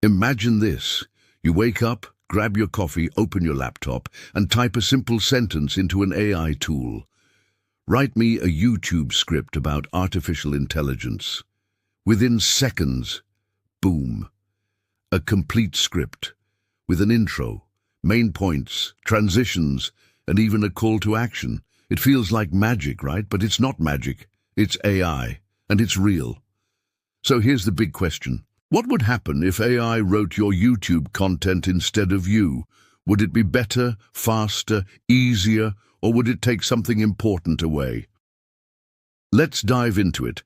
Imagine this. You wake up, grab your coffee, open your laptop, and type a simple sentence into an AI tool. Write me a YouTube script about artificial intelligence. Within seconds, boom, a complete script with an intro, main points, transitions, and even a call to action. It feels like magic, right? But it's not magic. It's AI, and it's real. So here's the big question. What would happen if AI wrote your YouTube content instead of you? Would it be better, faster, easier, or would it take something important away? Let's dive into it.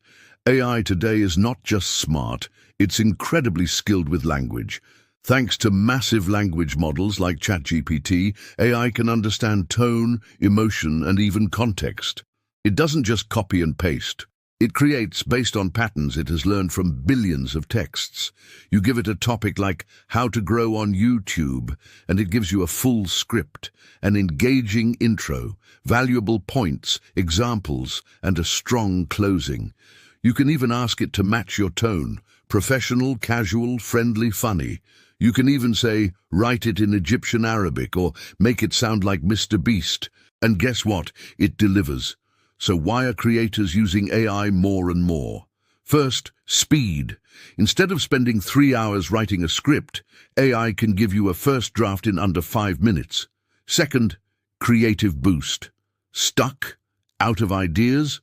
AI today is not just smart, it's incredibly skilled with language. Thanks to massive language models like ChatGPT, AI can understand tone, emotion, and even context. It doesn't just copy and paste. It creates based on patterns it has learned from billions of texts. You give it a topic like how to grow on YouTube, and it gives you a full script, an engaging intro, valuable points, examples, and a strong closing. You can even ask it to match your tone, professional, casual, friendly, funny. You can even say, write it in Egyptian Arabic or make it sound like Mr. Beast. And guess what? It delivers. So why are creators using AI more and more? First, speed. Instead of spending 3 hours writing a script, AI can give you a first draft in under 5 minutes. Second, creative boost. Stuck? Out of ideas?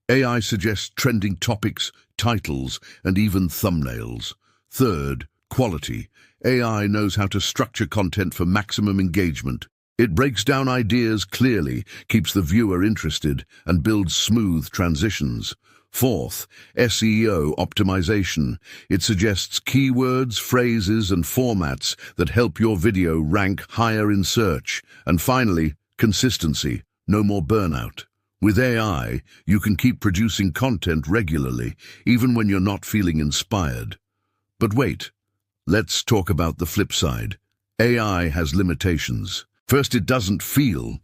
AI suggests trending topics, titles, and even thumbnails. Third, quality. AI knows how to structure content for maximum engagement. It breaks down ideas clearly, keeps the viewer interested, and builds smooth transitions. Fourth, SEO optimization. It suggests keywords, phrases, and formats that help your video rank higher in search. And finally, consistency. No more burnout. With AI, you can keep producing content regularly, even when you're not feeling inspired. But wait, let's talk about the flip side. AI has limitations. First, it doesn't feel.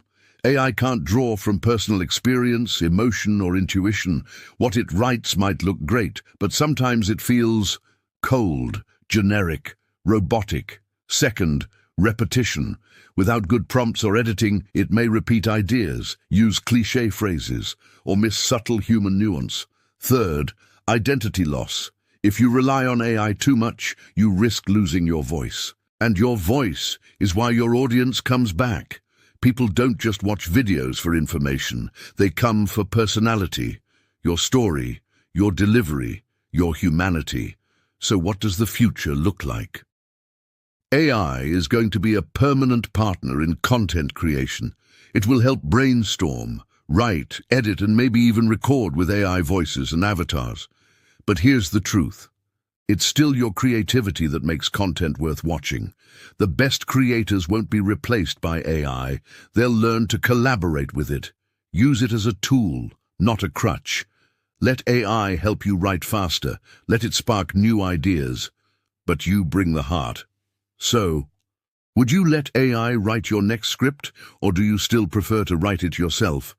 AI can't draw from personal experience, emotion, or intuition. What it writes might look great, but sometimes it feels cold, generic, robotic. Second, repetition. Without good prompts or editing, it may repeat ideas, use cliché phrases, or miss subtle human nuance. Third, identity loss. If you rely on AI too much, you risk losing your voice. And your voice is why your audience comes back. People don't just watch videos for information. They come for personality, your story, your delivery, your humanity. So what does the future look like? AI is going to be a permanent partner in content creation. It will help brainstorm, write, edit, and maybe even record with AI voices and avatars. But here's the truth. It's still your creativity that makes content worth watching. The best creators won't be replaced by AI. They'll learn to collaborate with it. Use it as a tool, not a crutch. Let AI help you write faster. Let it spark new ideas. But you bring the heart. So, would you let AI write your next script, or do you still prefer to write it yourself?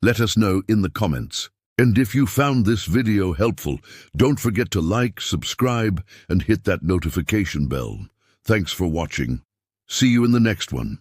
Let us know in the comments. And if you found this video helpful, don't forget to like, subscribe, and hit that notification bell. Thanks for watching. See you in the next one.